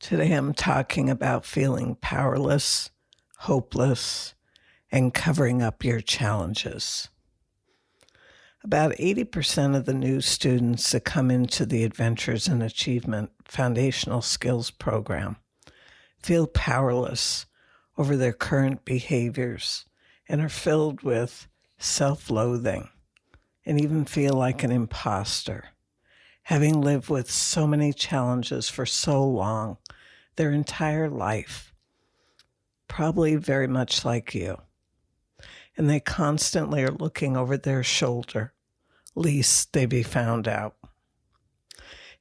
Today I'm talking about feeling powerless, hopeless, and covering up your challenges. About 80% of the new students that come into the Adventures in Achievement Foundational Skills program feel powerless over their current behaviors and are filled with self-loathing and even feel like an impostor, having lived with so many challenges for so long, their entire life, probably very much like you. And they constantly are looking over their shoulder, lest they be found out.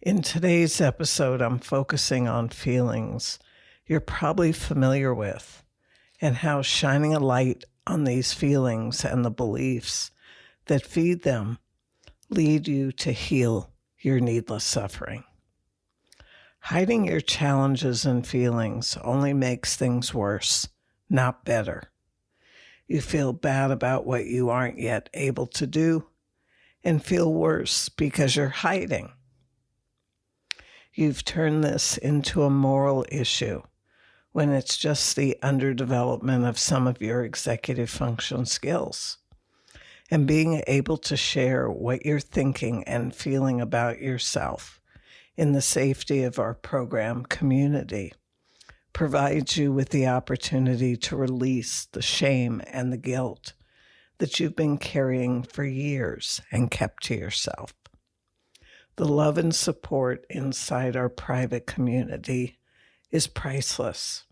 In today's episode, I'm focusing on feelings you're probably familiar with and how shining a light on these feelings and the beliefs that feed them lead you to heal your needless suffering. Hiding your challenges and feelings only makes things worse, not better. You feel bad about what you aren't yet able to do and feel worse because you're hiding. You've turned this into a moral issue when it's just the underdevelopment of some of your executive function skills. And being able to share what you're thinking and feeling about yourself in the safety of our program community provides you with the opportunity to release the shame and the guilt that you've been carrying for years and kept to yourself. The love and support inside our private community is priceless.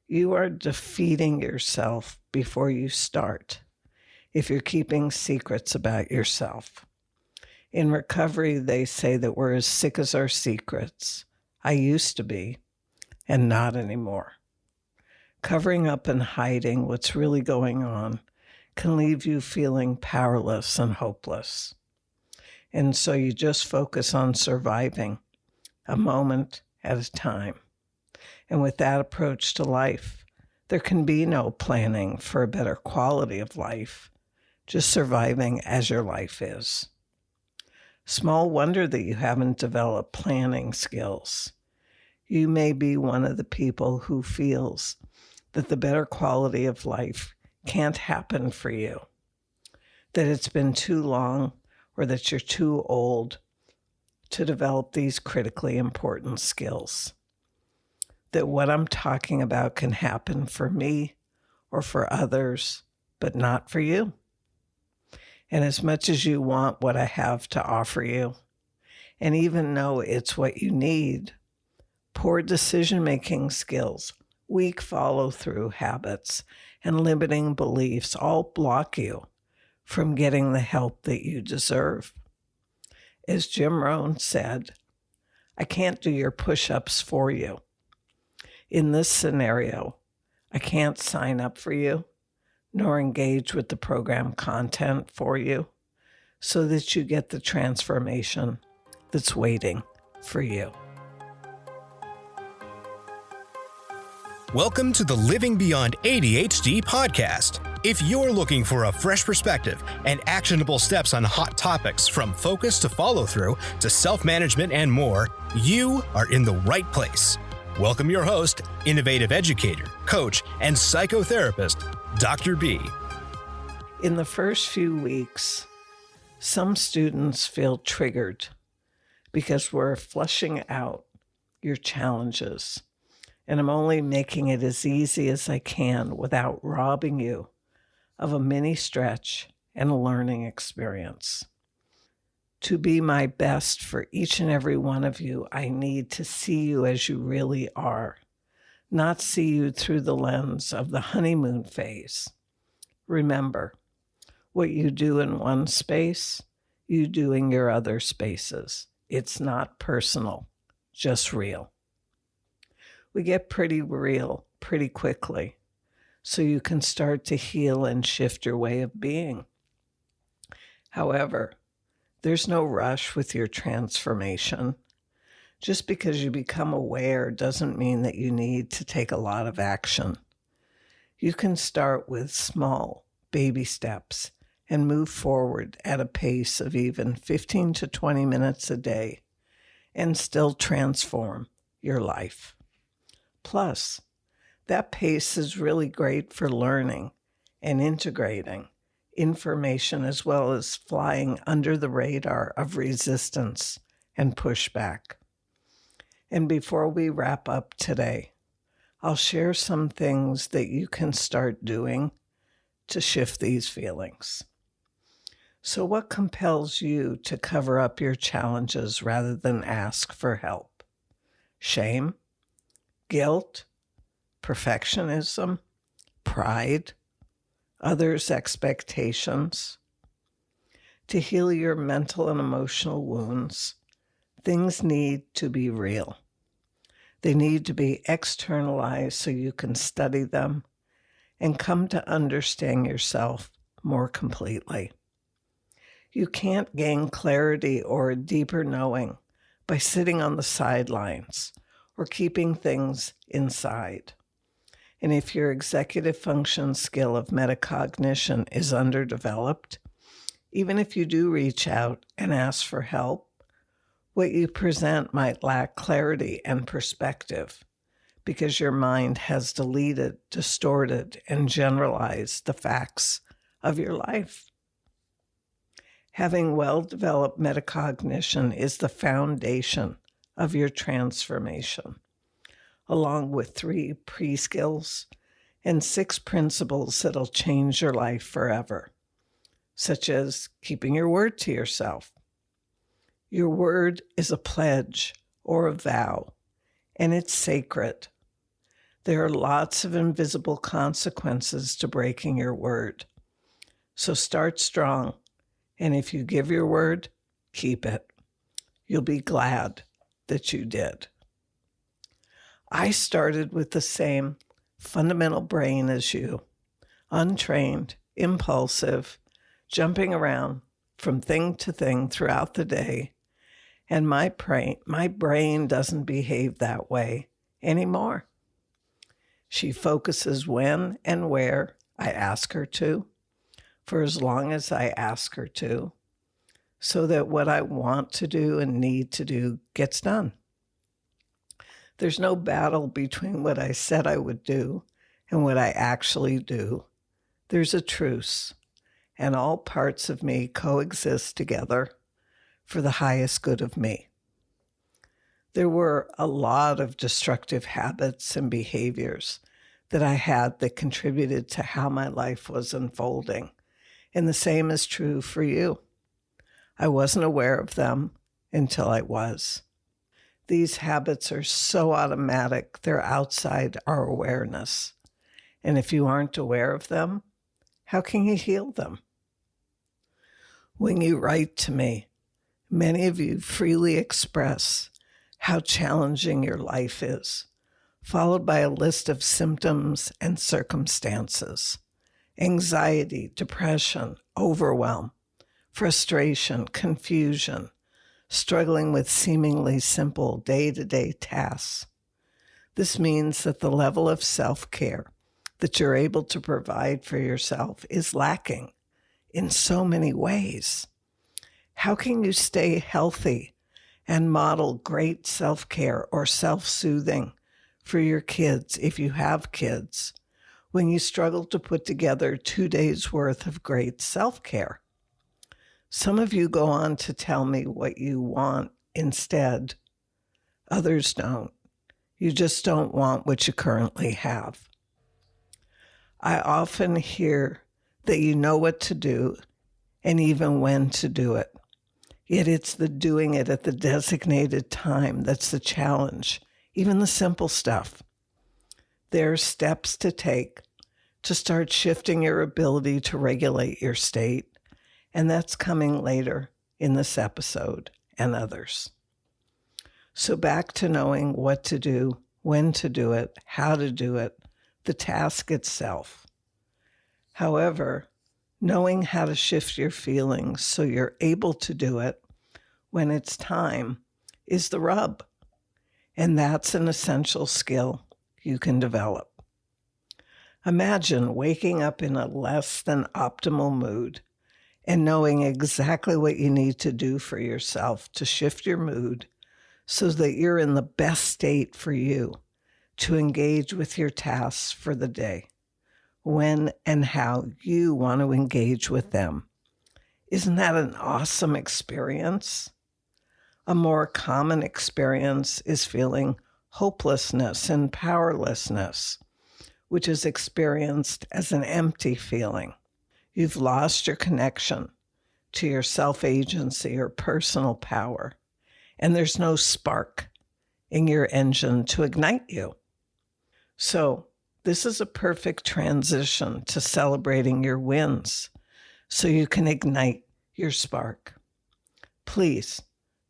You are defeating yourself before you start if you're keeping secrets about yourself. In recovery, they say that we're as sick as our secrets. I used to be, and not anymore. Covering up and hiding what's really going on can leave you feeling powerless and hopeless. And so you just focus on surviving a moment at a time. And with that approach to life, there can be no planning for a better quality of life, just surviving as your life is. Small wonder that you haven't developed planning skills. You may be one of the people who feels that the better quality of life can't happen for you, that it's been too long or that you're too old to develop these critically important skills. That what I'm talking about can happen for me or for others, but not for you. And as much as you want what I have to offer you, and even know it's what you need, poor decision-making skills, weak follow-through habits, and limiting beliefs all block you from getting the help that you deserve. As Jim Rohn said, I can't do your push-ups for you. In this scenario, I can't sign up for you, nor engage with the program content for you, so that you get the transformation that's waiting for you. Welcome to the Living Beyond ADHD podcast. If you're looking for a fresh perspective and actionable steps on hot topics from focus to follow-through to self-management and more, you are in the right place. Welcome your host, innovative educator, coach, and psychotherapist, Dr. B. In the first few weeks, some students feel triggered because we're flushing out your challenges, and I'm only making it as easy as I can without robbing you of a mini stretch and a learning experience. To be my best for each and every one of you, I need to see you as you really are, not see you through the lens of the honeymoon phase. Remember, what you do in one space, you do in your other spaces. It's not personal, just real. We get pretty real pretty quickly, so you can start to heal and shift your way of being. However, there's no rush with your transformation. Just because you become aware doesn't mean that you need to take a lot of action. You can start with small baby steps and move forward at a pace of even 15 to 20 minutes a day and still transform your life. Plus, that pace is really great for learning and integrating information as well as flying under the radar of resistance and pushback. And before we wrap up today, I'll share some things that you can start doing to shift these feelings. So what compels you to cover up your challenges rather than ask for help? Shame, guilt, perfectionism, pride, others' expectations. To heal your mental and emotional wounds, things need to be real. They need to be externalized so you can study them and come to understand yourself more completely. You can't gain clarity or a deeper knowing by sitting on the sidelines or keeping things inside. And if your executive function skill of metacognition is underdeveloped, even if you do reach out and ask for help, what you present might lack clarity and perspective because your mind has deleted, distorted, and generalized the facts of your life. Having well-developed metacognition is the foundation of your transformation, along with 3 pre-skills and 6 principles that'll change your life forever, such as keeping your word to yourself. Your word is a pledge or a vow, and it's sacred. There are lots of invisible consequences to breaking your word. So start strong, and if you give your word, keep it. You'll be glad that you did. I started with the same fundamental brain as you, untrained, impulsive, jumping around from thing to thing throughout the day. And my brain doesn't behave that way anymore. She focuses when and where I ask her to, for as long as I ask her to, so that what I want to do and need to do gets done. There's no battle between what I said I would do and what I actually do. There's a truce, and all parts of me coexist together for the highest good of me. There were a lot of destructive habits and behaviors that I had that contributed to how my life was unfolding. And the same is true for you. I wasn't aware of them until I was. These habits are so automatic, they're outside our awareness. And if you aren't aware of them, how can you heal them? When you write to me, many of you freely express how challenging your life is, followed by a list of symptoms and circumstances: anxiety, depression, overwhelm, frustration, confusion, struggling with seemingly simple day-to-day tasks. This means that the level of self-care that you're able to provide for yourself is lacking in so many ways. How can you stay healthy and model great self-care or self-soothing for your kids, if you have kids, when you struggle to put together 2 days' worth of great self-care? Some of you go on to tell me what you want instead. Others don't. You just don't want what you currently have. I often hear that you know what to do and even when to do it. Yet it's the doing it at the designated time that's the challenge, even the simple stuff. There are steps to take to start shifting your ability to regulate your state, and that's coming later in this episode and others. So back to knowing what to do, when to do it, how to do it, the task itself. However, knowing how to shift your feelings so you're able to do it when it's time is the rub. And that's an essential skill you can develop. Imagine waking up in a less than optimal mood and knowing exactly what you need to do for yourself to shift your mood so that you're in the best state for you to engage with your tasks for the day, when and how you want to engage with them. Isn't that an awesome experience? A more common experience is feeling hopelessness and powerlessness, which is experienced as an empty feeling. You've lost your connection to your self-agency or personal power, and there's no spark in your engine to ignite you. So this is a perfect transition to celebrating your wins so you can ignite your spark. Please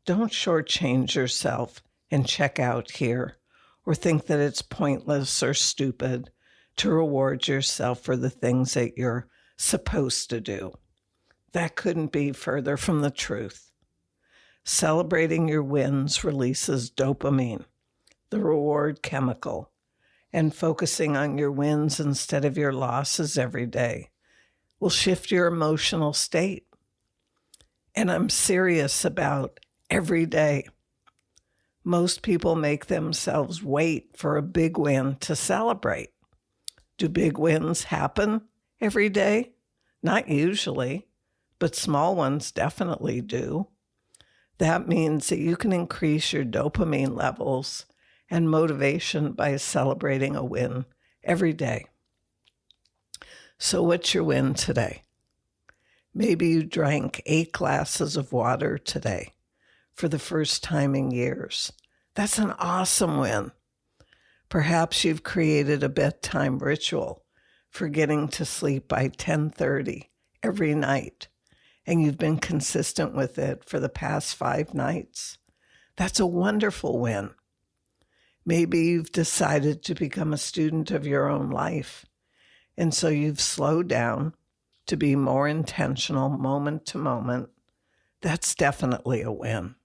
don't shortchange yourself and check out here, or think that it's pointless or stupid to reward yourself for the things that you're supposed to do. That couldn't be further from the truth. Celebrating your wins releases dopamine, the reward chemical, and focusing on your wins instead of your losses every day will shift your emotional state. And I'm serious about every day. Most people make themselves wait for a big win to celebrate. Do big wins happen every day? Not usually, but small ones definitely do. That means that you can increase your dopamine levels and motivation by celebrating a win every day. So what's your win today? Maybe you drank 8 glasses of water today for the first time in years. That's an awesome win. Perhaps you've created a bedtime ritual for getting to sleep by 10:30 every night, and you've been consistent with it for the past 5 nights. That's a wonderful win. Maybe you've decided to become a student of your own life, and so you've slowed down to be more intentional moment to moment. That's definitely a win.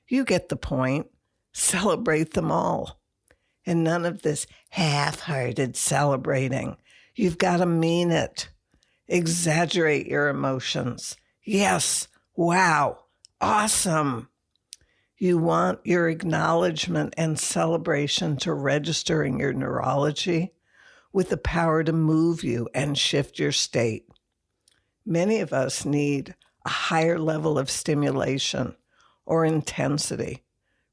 You get the point. Celebrate them all. And none of this half-hearted celebrating. You've got to mean it. Exaggerate your emotions. Yes, wow, awesome. You want your acknowledgement and celebration to register in your neurology with the power to move you and shift your state. Many of us need a higher level of stimulation or intensity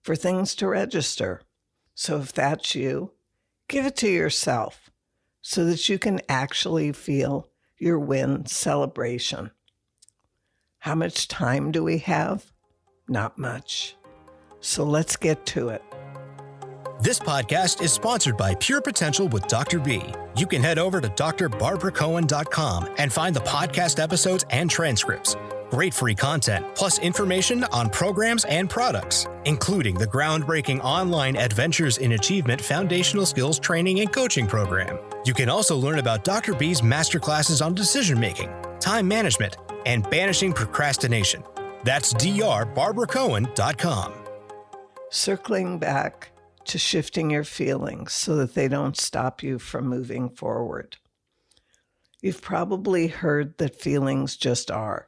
for things to register. So if that's you, give it to yourself so that you can actually feel your win celebration. How much time do we have? Not much. So let's get to it. This podcast is sponsored by Pure Potential with Dr. B. You can head over to drbarbaracohen.com and find the podcast episodes and transcripts. Great free content, plus information on programs and products, including the groundbreaking online Adventures in Achievement foundational skills training and coaching program. You can also learn about Dr. B's masterclasses on decision-making, time management, and banishing procrastination. That's drbarbaracohen.com. Circling back to shifting your feelings so that they don't stop you from moving forward. You've probably heard that feelings just are.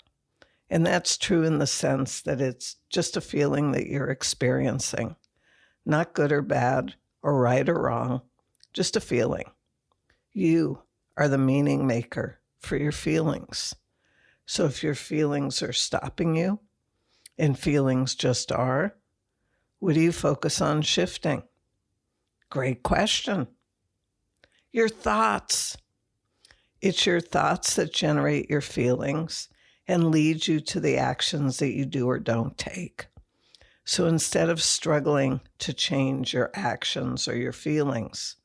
And that's true in the sense that it's just a feeling that you're experiencing. Not good or bad, or right or wrong, just a feeling. You are the meaning maker for your feelings. So if your feelings are stopping you, and feelings just are, what do you focus on shifting? Great question. Your thoughts. It's your thoughts that generate your feelings and lead you to the actions that you do or don't take. So instead of struggling to change your actions or your feelings,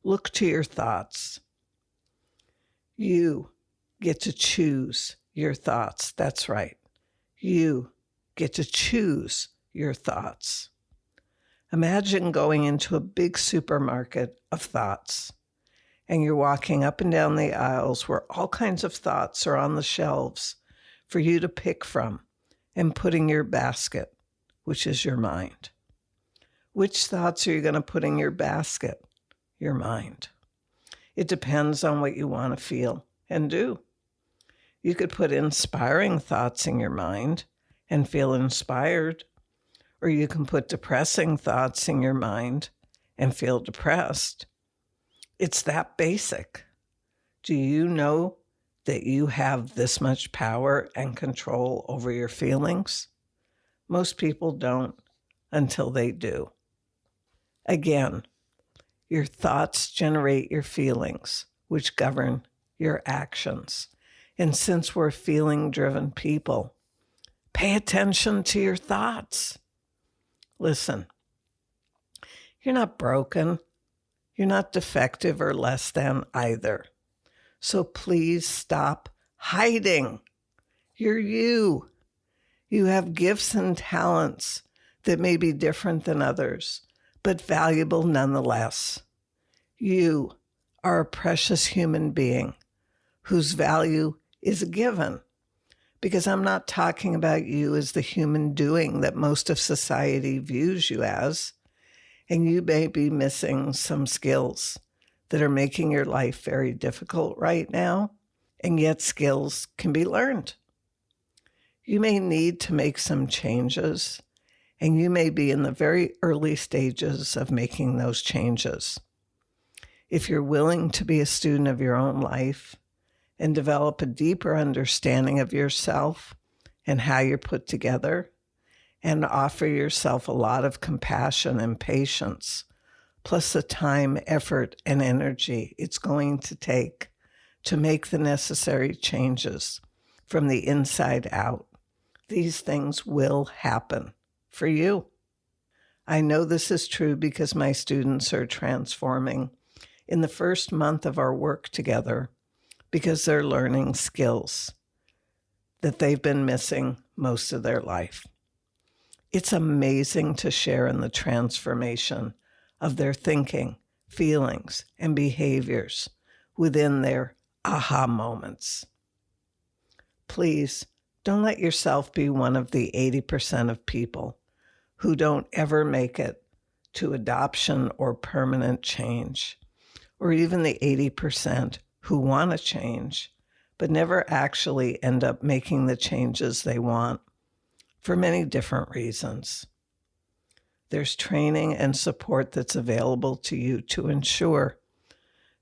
look to your thoughts. You get to choose your thoughts. That's right. You get to choose your thoughts. Imagine going into a big supermarket of thoughts, and you're walking up and down the aisles where all kinds of thoughts are on the shelves for you to pick from and put in your basket, which is your mind. Which thoughts are you going to put in your basket? Your mind. It depends on what you want to feel and do. You could put inspiring thoughts in your mind and feel inspired, Or you can put depressing thoughts in your mind and feel depressed. It's that basic. Do you know that you have this much power and control over your feelings? Most people don't until they do. Again, your thoughts generate your feelings, which govern your actions. And since we're feeling-driven people, pay attention to your thoughts. Listen, you're not broken. You're not defective or less than either. So please stop hiding. You're you. You have gifts and talents that may be different than others, but valuable nonetheless. You are a precious human being whose value is a given, because I'm not talking about you as the human doing that most of society views you as, and you may be missing some skills that are making your life very difficult right now, and yet skills can be learned. You may need to make some changes, and you may be in the very early stages of making those changes. If you're willing to be a student of your own life and develop a deeper understanding of yourself and how you're put together, and offer yourself a lot of compassion and patience, plus the time, effort, and energy it's going to take to make the necessary changes from the inside out, these things will happen for you. I know this is true because my students are transforming in the first month of our work together because they're learning skills that they've been missing most of their life. It's amazing to share in the transformation of their thinking, feelings, and behaviors within their aha moments. Please don't let yourself be one of the 80% of people who don't ever make it to adoption or permanent change, or even the 80% who want to change, but never actually end up making the changes they want for many different reasons. There's training and support that's available to you to ensure,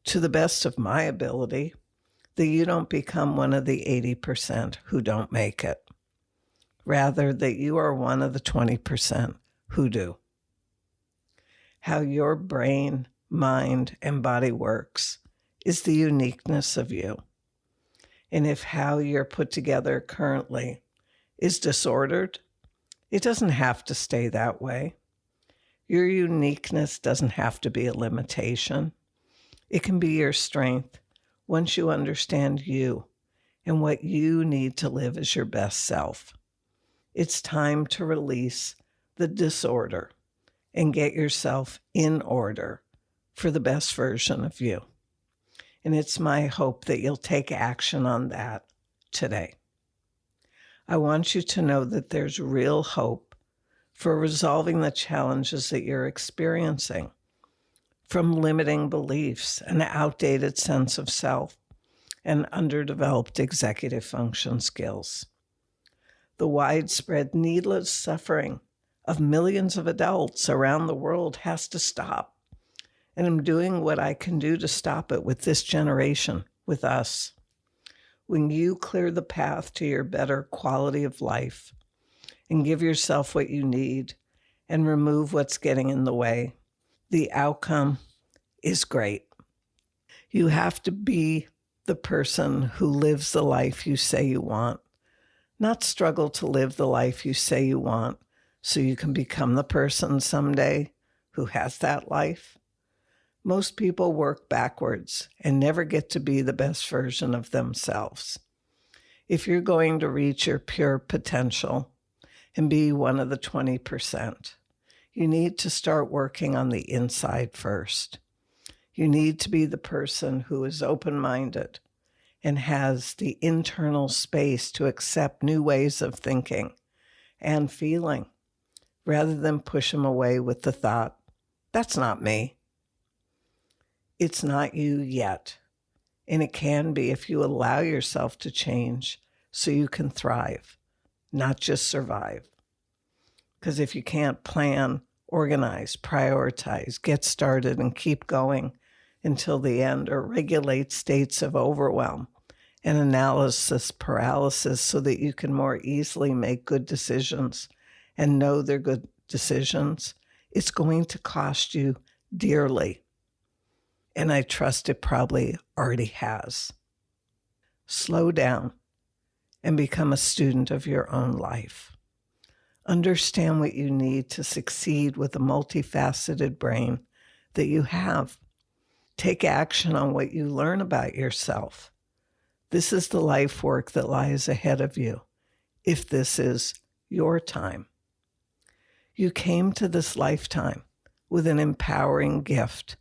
to the best of my ability, that you don't become one of the 80% who don't make it. Rather, that you are one of the 20% who do. How your brain, mind, and body works is the uniqueness of you. And if how you're put together currently is disordered, it doesn't have to stay that way. Your uniqueness doesn't have to be a limitation. It can be your strength once you understand you and what you need to live as your best self. It's time to release the disorder and get yourself in order for the best version of you. And it's my hope that you'll take action on that today. I want you to know that there's real hope for resolving the challenges that you're experiencing, from limiting beliefs, an outdated sense of self, and underdeveloped executive function skills. The widespread needless suffering of millions of adults around the world has to stop. And I'm doing what I can do to stop it with this generation, with us. When you clear the path to your better quality of life and give yourself what you need and remove what's getting in the way, the outcome is great. You have to be the person who lives the life you say you want, not struggle to live the life you say you want so you can become the person someday who has that life. Most people work backwards and never get to be the best version of themselves. If you're going to reach your pure potential and be one of the 20%, you need to start working on the inside first. You need to be the person who is open-minded and has the internal space to accept new ways of thinking and feeling, rather than push them away with the thought, that's not me. It's not you yet, and it can be if you allow yourself to change so you can thrive, not just survive. Because if you can't plan, organize, prioritize, get started, and keep going until the end, or regulate states of overwhelm and analysis paralysis so that you can more easily make good decisions and know they're good decisions, it's going to cost you dearly. And I trust it probably already has. Slow down and become a student of your own life. Understand what you need to succeed with the multifaceted brain that you have. Take action on what you learn about yourself. This is the life work that lies ahead of you, if this is your time. You came to this lifetime with an empowering gift,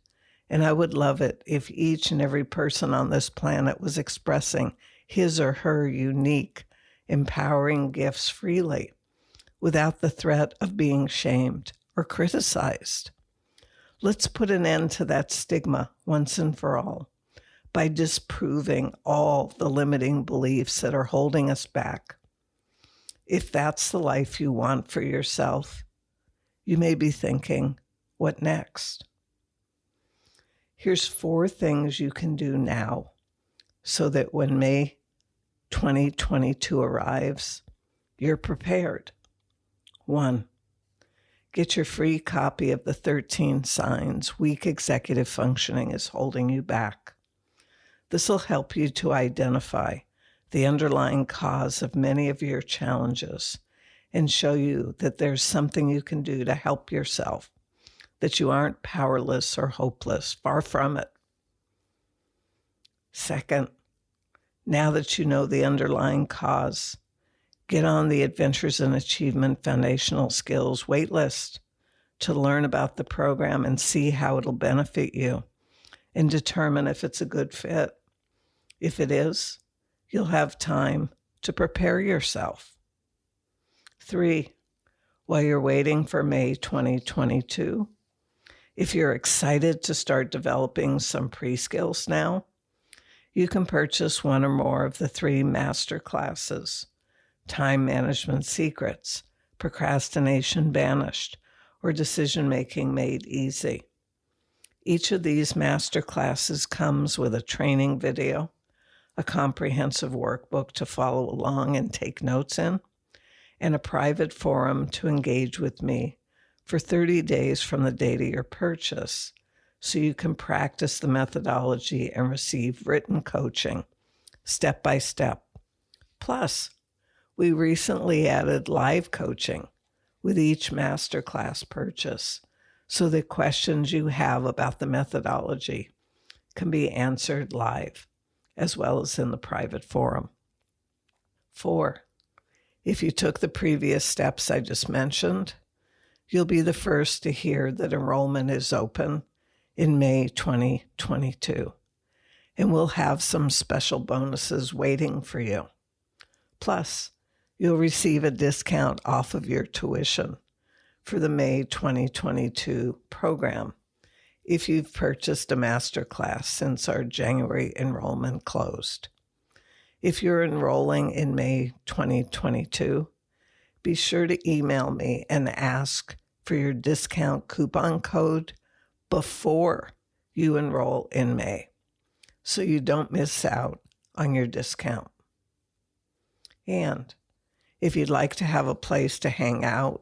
and I would love it if each and every person on this planet was expressing his or her unique, empowering gifts freely, without the threat of being shamed or criticized. Let's put an end to that stigma once and for all by disproving all the limiting beliefs that are holding us back. If that's the life you want for yourself, you may be thinking, what next? Here's 4 things you can do now so that when May 2022 arrives, you're prepared. 1, get your free copy of the 13 signs weak executive functioning is holding you back. This will help you to identify the underlying cause of many of your challenges and show you that there's something you can do to help yourself, that you aren't powerless or hopeless, far from it. 2nd, now that you know the underlying cause, get on the Adventures in Achievement Foundational Skills waitlist to learn about the program and see how it'll benefit you and determine if it's a good fit. If it is, you'll have time to prepare yourself. 3, while you're waiting for May 2022, if you're excited to start developing some pre-skills now, you can purchase one or more of the 3 master classes: Time Management Secrets, Procrastination Banished, or Decision-Making Made Easy. Each of these master classes comes with a training video, a comprehensive workbook to follow along and take notes in, and a private forum to engage with me for 30 days from the date of your purchase, so you can practice the methodology and receive written coaching step by step. Plus, we recently added live coaching with each masterclass purchase, so the questions you have about the methodology can be answered live, as well as in the private forum. 4, if you took the previous steps I just mentioned, you'll be the first to hear that enrollment is open in May 2022, and we'll have some special bonuses waiting for you. Plus, you'll receive a discount off of your tuition for the May 2022 program if you've purchased a masterclass since our January enrollment closed. If you're enrolling in May 2022, be sure to email me and ask for your discount coupon code before you enroll in May, so you don't miss out on your discount. And if you'd like to have a place to hang out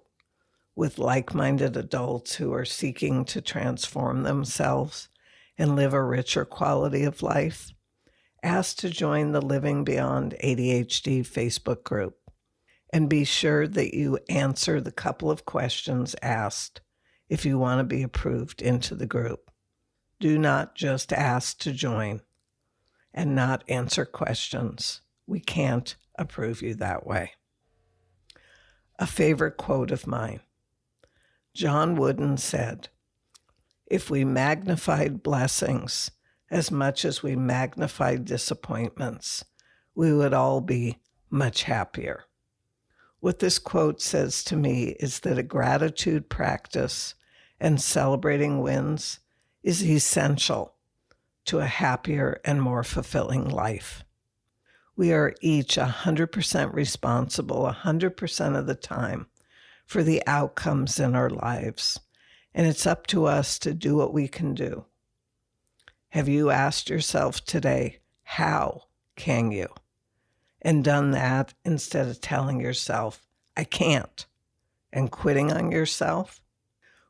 with like-minded adults who are seeking to transform themselves and live a richer quality of life, ask to join the Living Beyond ADHD Facebook group, and be sure that you answer the couple of questions asked if you want to be approved into the group. Do not just ask to join and not answer questions. We can't approve you that way. A favorite quote of mine. John Wooden said, "If we magnified blessings as much as we magnified disappointments, we would all be much happier." What this quote says to me is that a gratitude practice and celebrating wins is essential to a happier and more fulfilling life. We are each 100% responsible 100% of the time for the outcomes in our lives, and it's up to us to do what we can do. Have you asked yourself today, how can you? And done that instead of telling yourself, I can't, and quitting on yourself?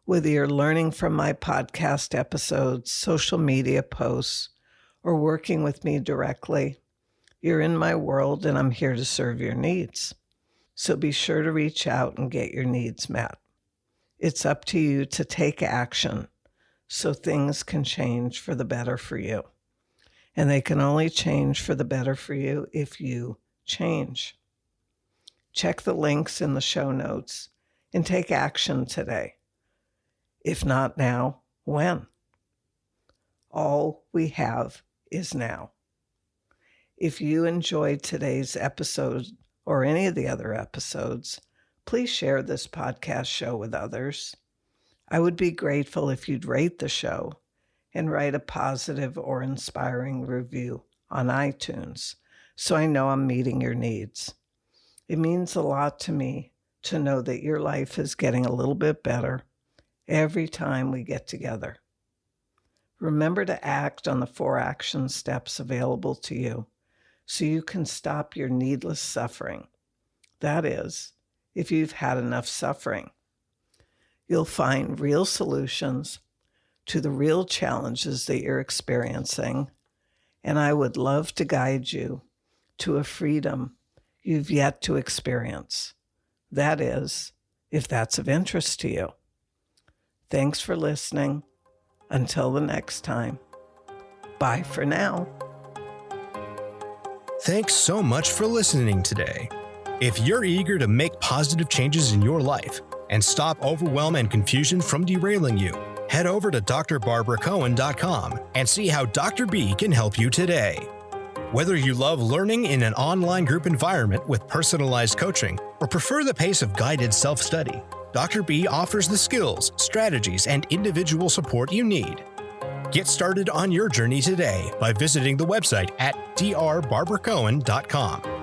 Whether you're learning from my podcast episodes, social media posts, or working with me directly, you're in my world and I'm here to serve your needs. So be sure to reach out and get your needs met. It's up to you to take action so things can change for the better for you. And they can only change for the better for you if you change. Check the links in the show notes and take action today. If not now, when? All we have is now. If you enjoyed today's episode or any of the other episodes, please share this podcast show with others. I would be grateful if you'd rate the show and write a positive or inspiring review on iTunes so I know I'm meeting your needs. It means a lot to me to know that your life is getting a little bit better every time we get together. Remember to act on the 4 action steps available to you so you can stop your needless suffering. That is, if you've had enough suffering. You'll find real solutions to the real challenges that you're experiencing, and I would love to guide you to a freedom you've yet to experience. That is, if that's of interest to you. Thanks for listening. Until the next time. Bye for now. Thanks so much for listening today. If you're eager to make positive changes in your life and stop overwhelm and confusion from derailing you, head over to drbarbaracohen.com and see how Dr. B can help you today. Whether you love learning in an online group environment with personalized coaching or prefer the pace of guided self-study, Dr. B offers the skills, strategies, and individual support you need. Get started on your journey today by visiting the website at drbarbaracohen.com.